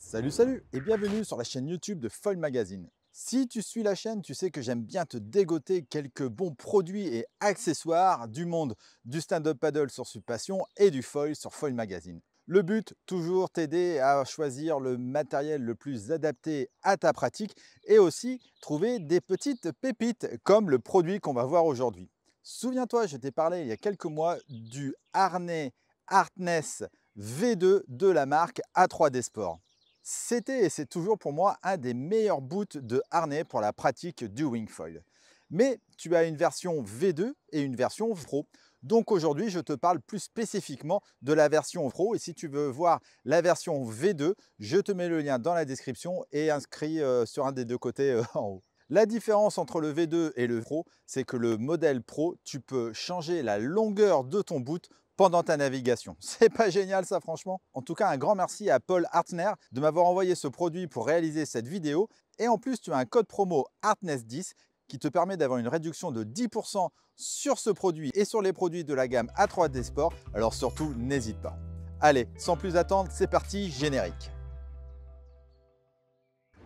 Salut et bienvenue sur la chaîne YouTube de Foil Magazine. Si tu suis la chaîne, tu sais que j'aime bien te dégoter quelques bons produits et accessoires du monde du stand-up paddle sur Supassion et du foil sur Foil Magazine. Le but, toujours t'aider à choisir le matériel le plus adapté à ta pratique et aussi trouver des petites pépites comme le produit qu'on va voir aujourd'hui. Souviens-toi, je t'ai parlé il y a quelques mois du harnais Hartness V2 de la marque A3D Sport. C'était et c'est toujours pour moi un des meilleurs boots de harnais pour la pratique du wingfoil. Mais tu as une version V2 et une version Pro. Donc aujourd'hui, je te parle plus spécifiquement de la version Pro. Et si tu veux voir la version V2, je te mets le lien dans la description et inscrit sur un des deux côtés en haut. La différence entre le V2 et le Pro, c'est que le modèle Pro, tu peux changer la longueur de ton boot pendant ta navigation. C'est pas génial ça franchement? En tout cas, un grand merci à Paul Hartner de m'avoir envoyé ce produit pour réaliser cette vidéo. Et en plus, tu as un code promo Hartness10 qui te permet d'avoir une réduction de 10% sur ce produit et sur les produits de la gamme A3D Sport. Alors surtout, n'hésite pas. Allez, sans plus attendre, c'est parti, générique.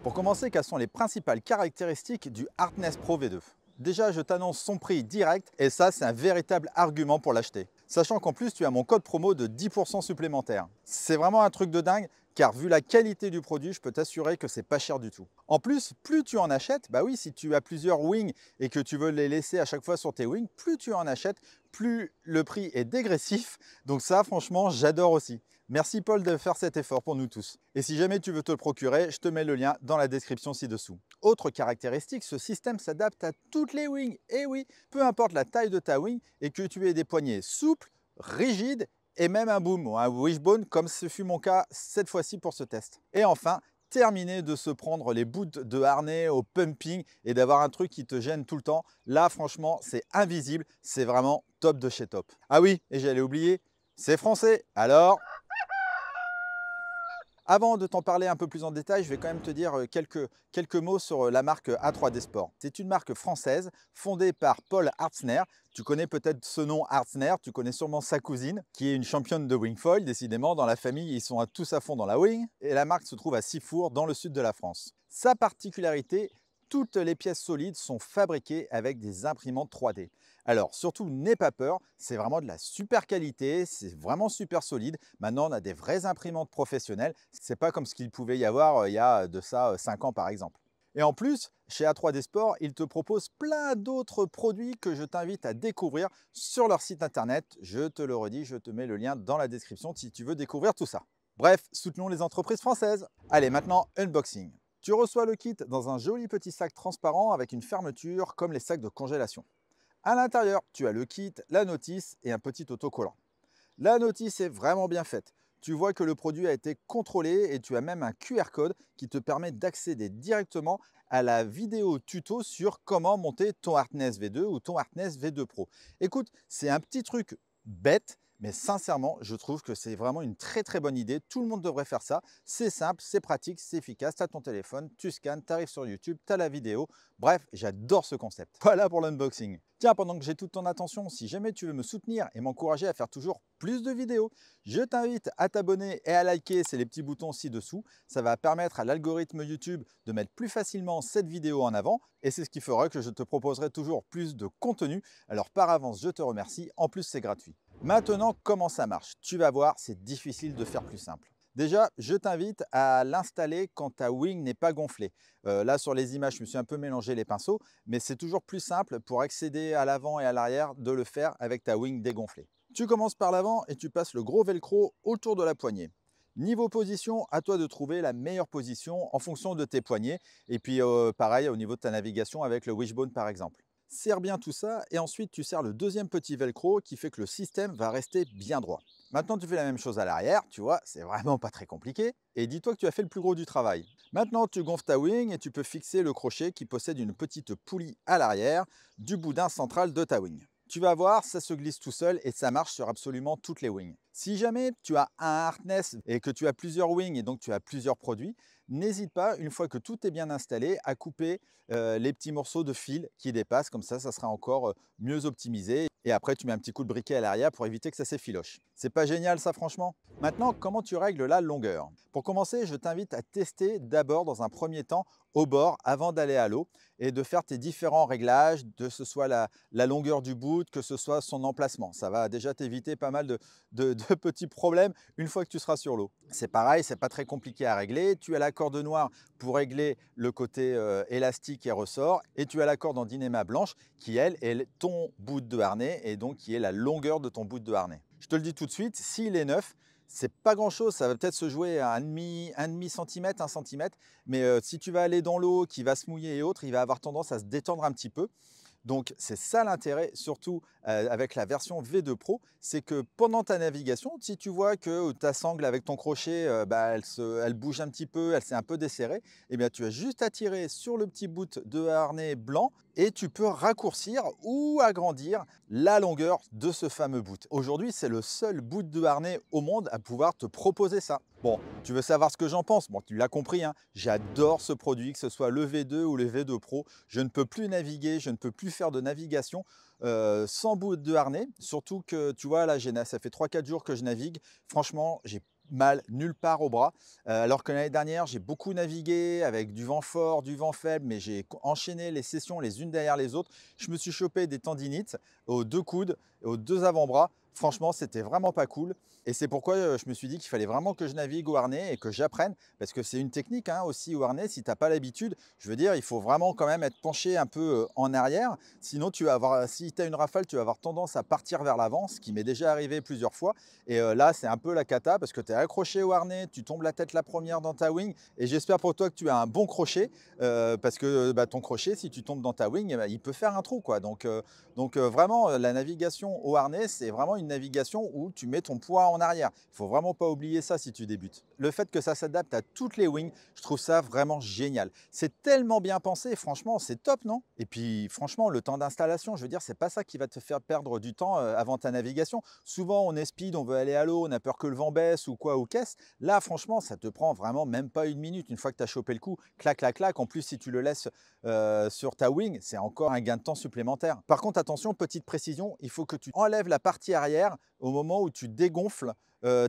Pour commencer, quelles sont les principales caractéristiques du Hartness Pro V2? Déjà, je t'annonce son prix direct et ça, c'est un véritable argument pour l'acheter. Sachant qu'en plus, tu as mon code promo de 10% supplémentaire. C'est vraiment un truc de dingue car vu la qualité du produit, je peux t'assurer que c'est pas cher du tout. En plus, plus tu en achètes, bah oui, si tu as plusieurs wings et que tu veux les laisser à chaque fois sur tes wings, plus tu en achètes, plus le prix est dégressif. Donc ça, franchement, j'adore aussi. Merci Paul de faire cet effort pour nous tous. Et si jamais tu veux te le procurer, je te mets le lien dans la description ci-dessous. Autre caractéristique, ce système s'adapte à toutes les wings. Et oui, peu importe la taille de ta wing et que tu aies des poignets souples, rigides et même un boom ou un wishbone comme ce fut mon cas cette fois-ci pour ce test. Et enfin, terminer de se prendre les bouts de harnais au pumping et d'avoir un truc qui te gêne tout le temps. Là, franchement, c'est invisible. C'est vraiment top de chez top. Ah oui, et j'allais oublier, c'est français. Alors, avant de t'en parler un peu plus en détail, je vais quand même te dire quelques mots sur la marque A3D Sport. C'est une marque française fondée par Paul Hartner. Tu connais peut-être ce nom Hartner, tu connais sûrement sa cousine, qui est une championne de wingfoil. Décidément, dans la famille, ils sont tous à fond dans la wing. Et la marque se trouve à Sifour, dans le sud de la France. Sa particularité, toutes les pièces solides sont fabriquées avec des imprimantes 3D. Alors surtout, n'aie pas peur, c'est vraiment de la super qualité, c'est vraiment super solide. Maintenant, on a des vraies imprimantes professionnelles. C'est pas comme ce qu'il pouvait y avoir il y a de ça 5 ans par exemple. Et en plus, chez A3D Sport, ils te proposent plein d'autres produits que je t'invite à découvrir sur leur site internet. Je te le redis, je te mets le lien dans la description si tu veux découvrir tout ça. Bref, soutenons les entreprises françaises. Allez, maintenant, unboxing. Tu reçois le kit dans un joli petit sac transparent avec une fermeture comme les sacs de congélation. À l'intérieur, tu as le kit, la notice et un petit autocollant. La notice est vraiment bien faite. Tu vois que le produit a été contrôlé et tu as même un QR code qui te permet d'accéder directement à la vidéo tuto sur comment monter ton Hartness V2 ou ton Hartness V2 Pro. Écoute, c'est un petit truc bête, mais sincèrement, je trouve que c'est vraiment une très bonne idée. Tout le monde devrait faire ça. C'est simple, c'est pratique, c'est efficace. Tu as ton téléphone, tu scannes, tu arrives sur YouTube, tu as la vidéo. Bref, j'adore ce concept. Voilà pour l'unboxing. Tiens, pendant que j'ai toute ton attention, si jamais tu veux me soutenir et m'encourager à faire toujours plus de vidéos, je t'invite à t'abonner et à liker, c'est les petits boutons ci-dessous. Ça va permettre à l'algorithme YouTube de mettre plus facilement cette vidéo en avant et c'est ce qui fera que je te proposerai toujours plus de contenu. Alors par avance, je te remercie. En plus, c'est gratuit. Maintenant, comment ça marche? Tu vas voir, c'est difficile de faire plus simple. Déjà, je t'invite à l'installer quand ta wing n'est pas gonflée. Là, sur les images, je me suis un peu mélangé les pinceaux, mais c'est toujours plus simple pour accéder à l'avant et à l'arrière de le faire avec ta wing dégonflée. Tu commences par l'avant et tu passes le gros velcro autour de la poignée. Niveau position, à toi de trouver la meilleure position en fonction de tes poignets. Et puis pareil au niveau de ta navigation avec le wishbone par exemple. Serre bien tout ça et ensuite tu serres le deuxième petit velcro qui fait que le système va rester bien droit. Maintenant tu fais la même chose à l'arrière, tu vois, c'est vraiment pas très compliqué. Et dis-toi que tu as fait le plus gros du travail. Maintenant tu gonfles ta wing et tu peux fixer le crochet qui possède une petite poulie à l'arrière du boudin central de ta wing. Tu vas voir, ça se glisse tout seul et ça marche sur absolument toutes les wings. Si jamais tu as un harness et que tu as plusieurs wings et donc tu as plusieurs produits, n'hésite pas, une fois que tout est bien installé, à couper les petits morceaux de fil qui dépassent. Comme ça sera encore mieux optimisé. et après tu mets un petit coup de briquet à l'arrière pour éviter que ça s'effiloche. C'est pas génial ça franchement? Maintenant, comment tu règles la longueur? Pour commencer, je t'invite à tester d'abord dans un premier temps au bord avant d'aller à l'eau et de faire tes différents réglages, que ce soit la longueur du bout, que ce soit son emplacement. Ça va déjà t'éviter pas mal de petits problèmes une fois que tu seras sur l'eau. C'est pareil, c'est pas très compliqué à régler. Tu as la corde noire pour régler le côté élastique et ressort, et tu as la corde en dynéma blanche qui, elle, est ton bout de harnais et donc qui est la longueur de ton bout de harnais. Je te le dis tout de suite, s'il est neuf, c'est pas grand chose, ça va peut-être se jouer à un demi centimètre, 1 centimètre, mais si tu vas aller dans l'eau, qui va se mouiller et autres, il va avoir tendance à se détendre un petit peu. Donc c'est ça l'intérêt, surtout avec la version V2 Pro, c'est que pendant ta navigation, si tu vois que ta sangle avec ton crochet, elle bouge un petit peu, elle s'est un peu desserrée, eh bien tu as juste à tirer sur le petit bout de harnais blanc et tu peux raccourcir ou agrandir la longueur de ce fameux bout. Aujourd'hui, c'est le seul bout de harnais au monde à pouvoir te proposer ça. Bon, tu veux savoir ce que j'en pense? Bon, tu l'as compris, hein, j'adore ce produit, que ce soit le V2 ou le V2 Pro. Je ne peux plus naviguer, je ne peux plus faire de navigation sans bout de harnais. Surtout que, tu vois, là, ça fait 3-4 jours que je navigue. Franchement, j'ai mal nulle part au bras. Alors que l'année dernière, j'ai beaucoup navigué avec du vent fort, du vent faible, mais j'ai enchaîné les sessions les unes derrière les autres. Je me suis chopé des tendinites aux 2 coudes et aux 2 avant-bras. Franchement, c'était vraiment pas cool. Et c'est pourquoi je me suis dit qu'il fallait vraiment que je navigue au harnais et que j'apprenne, parce que c'est une technique hein, aussi au harnais, si tu n'as pas l'habitude, je veux dire, il faut vraiment quand même être penché un peu en arrière, sinon tu vas avoir, si tu as une rafale, tu vas avoir tendance à partir vers l'avant, ce qui m'est déjà arrivé plusieurs fois, et là c'est un peu la cata, parce que tu es accroché au harnais, tu tombes la tête la première dans ta wing, et j'espère pour toi que tu as un bon crochet, parce que ton crochet, si tu tombes dans ta wing, il peut faire un trou, quoi. Donc vraiment, la navigation au harnais, c'est vraiment une navigation où tu mets ton poids en arrière. Il ne faut vraiment pas oublier ça si tu débutes. Le fait que ça s'adapte à toutes les wings, je trouve ça vraiment génial. C'est tellement bien pensé, franchement, c'est top, non? Et puis, franchement, le temps d'installation, je veux dire, c'est pas ça qui va te faire perdre du temps avant ta navigation. Souvent, on est speed, on veut aller à l'eau, on a peur que le vent baisse ou quoi ou qu'est-ce. Là, franchement, ça te prend vraiment même pas une minute. Une fois que tu as chopé le coup, clac, clac, clac. En plus, si tu le laisses sur ta wing, c'est encore un gain de temps supplémentaire. Par contre, attention, petite précision, il faut que tu enlèves la partie arrière au moment où tu dégonfles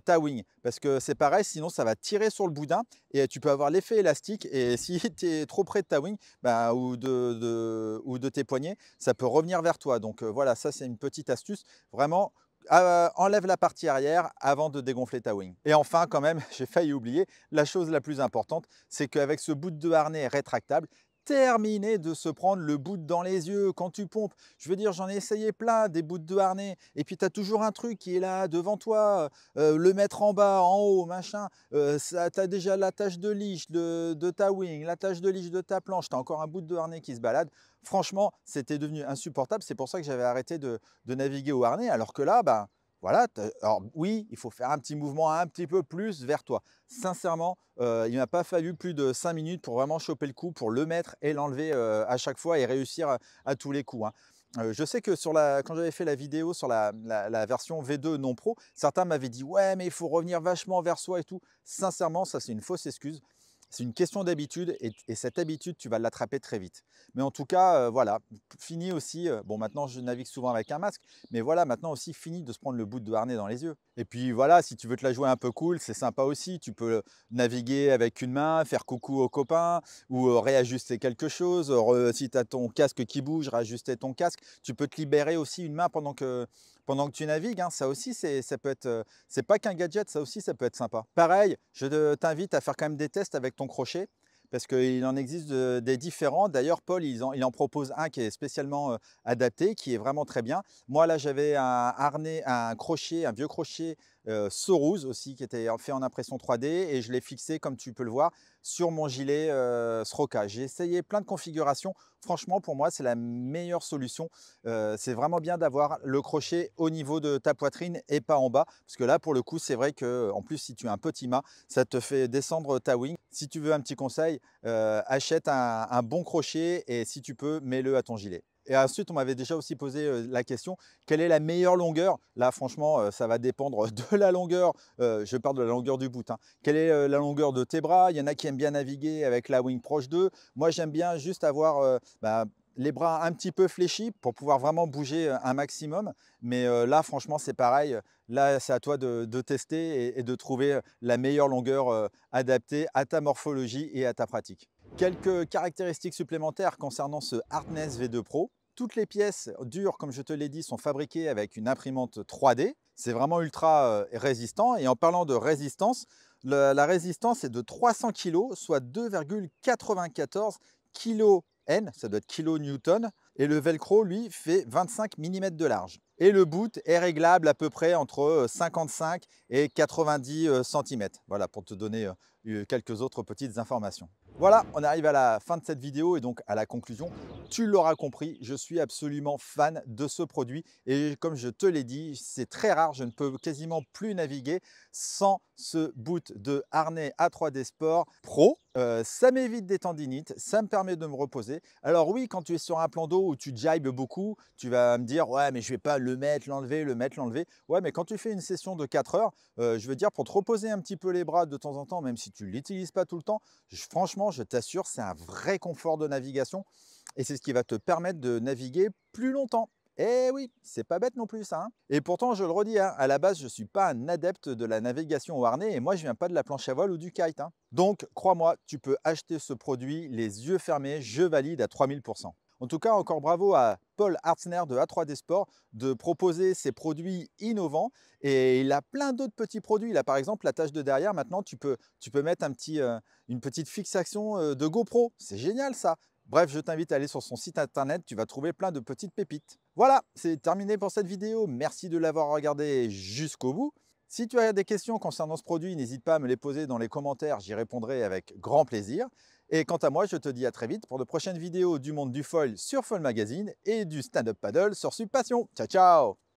ta wing, parce que c'est pareil, sinon ça va tirer sur le boudin et tu peux avoir l'effet élastique, et si tu es trop près de ta wing ou de tes poignets, ça peut revenir vers toi. Donc voilà, ça c'est une petite astuce, vraiment. Enlève la partie arrière avant de dégonfler ta wing. Et enfin, quand même, j'ai failli oublier, la chose la plus importante, c'est qu'avec ce bout de harnais rétractable, terminer de se prendre le bout dans les yeux quand tu pompes. Je veux dire, j'en ai essayé plein des bouts de harnais, et puis tu as toujours un truc qui est là devant toi, le mettre en bas, en haut, machin. Tu as déjà la tache de liche de ta wing, la tache de liche de ta planche, tu as encore un bout de harnais qui se balade. Franchement, c'était devenu insupportable. C'est pour ça que j'avais arrêté de naviguer au harnais, alors que là, voilà, alors oui, il faut faire un petit mouvement un petit peu plus vers toi. Sincèrement, il ne m'a pas fallu plus de 5 minutes pour vraiment choper le coup, pour le mettre et l'enlever à chaque fois et réussir à tous les coups, hein. Je sais que quand j'avais fait la vidéo sur la version V2 non pro, certains m'avaient dit ouais, mais il faut revenir vachement vers soi et tout. Sincèrement, ça c'est une fausse excuse. C'est une question d'habitude, et cette habitude, tu vas l'attraper très vite. Mais en tout cas, voilà, fini aussi. Bon, maintenant, je navigue souvent avec un masque, mais voilà, maintenant aussi, fini de se prendre le bout de harnais dans les yeux. Et puis voilà, si tu veux te la jouer un peu cool, c'est sympa aussi. Tu peux naviguer avec une main, faire coucou aux copains ou réajuster quelque chose. Si tu as ton casque qui bouge, réajuster ton casque. Tu peux te libérer aussi une main pendant que tu navigues, hein. Ça aussi, ça peut être, c'est pas qu'un gadget, ça aussi, ça peut être sympa. Pareil, je t'invite à faire quand même des tests avec ton crochet, parce qu'il en existe des différents. D'ailleurs, Paul, il en propose un qui est spécialement adapté, qui est vraiment très bien. Moi, là, j'avais un harnais, un crochet, un vieux crochet Sorous aussi, qui était fait en impression 3D, et je l'ai fixé, comme tu peux le voir, sur mon gilet Sroka. J'ai essayé plein de configurations. Franchement, pour moi, c'est la meilleure solution. C'est vraiment bien d'avoir le crochet au niveau de ta poitrine et pas en bas, parce que là, pour le coup, c'est vrai que en plus, si tu as un petit mât, ça te fait descendre ta wing. Si tu veux un petit conseil, achète un bon crochet, et si tu peux, mets-le à ton gilet. Et ensuite, on m'avait déjà aussi posé la question, quelle est la meilleure longueur? Là, franchement, ça va dépendre de la longueur. Je parle de la longueur du bout, hein. Quelle est la longueur de tes bras? Il y en a qui aiment bien naviguer avec la wing proche d'eux. Moi, j'aime bien juste avoir les bras un petit peu fléchis pour pouvoir vraiment bouger un maximum. Mais là, franchement, c'est pareil. Là, c'est à toi de tester et de trouver la meilleure longueur adaptée à ta morphologie et à ta pratique. Quelques caractéristiques supplémentaires concernant ce Hartness V2 Pro. Toutes les pièces dures, comme je te l'ai dit, sont fabriquées avec une imprimante 3D. C'est vraiment ultra résistant. Et en parlant de résistance, la résistance est de 300 kg, soit 2,94 kN, ça doit être kN. Et le velcro, lui, fait 25 mm de large. Et le boot est réglable à peu près entre 55 et 90 cm. Voilà, pour te donner quelques autres petites informations. Voilà, on arrive à la fin de cette vidéo et donc à la conclusion. Tu l'auras compris, je suis absolument fan de ce produit et comme je te l'ai dit, c'est très rare, je ne peux quasiment plus naviguer sans ce boot de harnais A3D Sport Pro. Ça m'évite des tendinites, ça me permet de me reposer. Alors oui, quand tu es sur un plan d'eau où tu jibes beaucoup, tu vas me dire « ouais, mais je ne vais pas le mettre, l'enlever, le mettre, l'enlever ». Ouais, mais quand tu fais une session de 4 heures, je veux dire, pour te reposer un petit peu les bras de temps en temps, même si tu ne l'utilises pas tout le temps, franchement, je t'assure, c'est un vrai confort de navigation et c'est ce qui va te permettre de naviguer plus longtemps. Eh oui, c'est pas bête non plus ça. Hein. Et pourtant, je le redis, hein, à la base, je ne suis pas un adepte de la navigation au harnais et moi, je ne viens pas de la planche à voile ou du kite. Hein. Donc, crois-moi, tu peux acheter ce produit les yeux fermés, je valide à 3000%. En tout cas, encore bravo à Paul Hartzner de A3D Sport de proposer ces produits innovants. Et il a plein d'autres petits produits. Il a par exemple la tâche de derrière. Maintenant, tu peux mettre une petite fixation de GoPro. C'est génial ça. Bref, je t'invite à aller sur son site internet. Tu vas trouver plein de petites pépites. Voilà, c'est terminé pour cette vidéo. Merci de l'avoir regardé jusqu'au bout. Si tu as des questions concernant ce produit, n'hésite pas à me les poser dans les commentaires. J'y répondrai avec grand plaisir. Et quant à moi, je te dis à très vite pour de prochaines vidéos du monde du foil sur Foil Magazine et du stand-up paddle sur Subpassion. Ciao, ciao!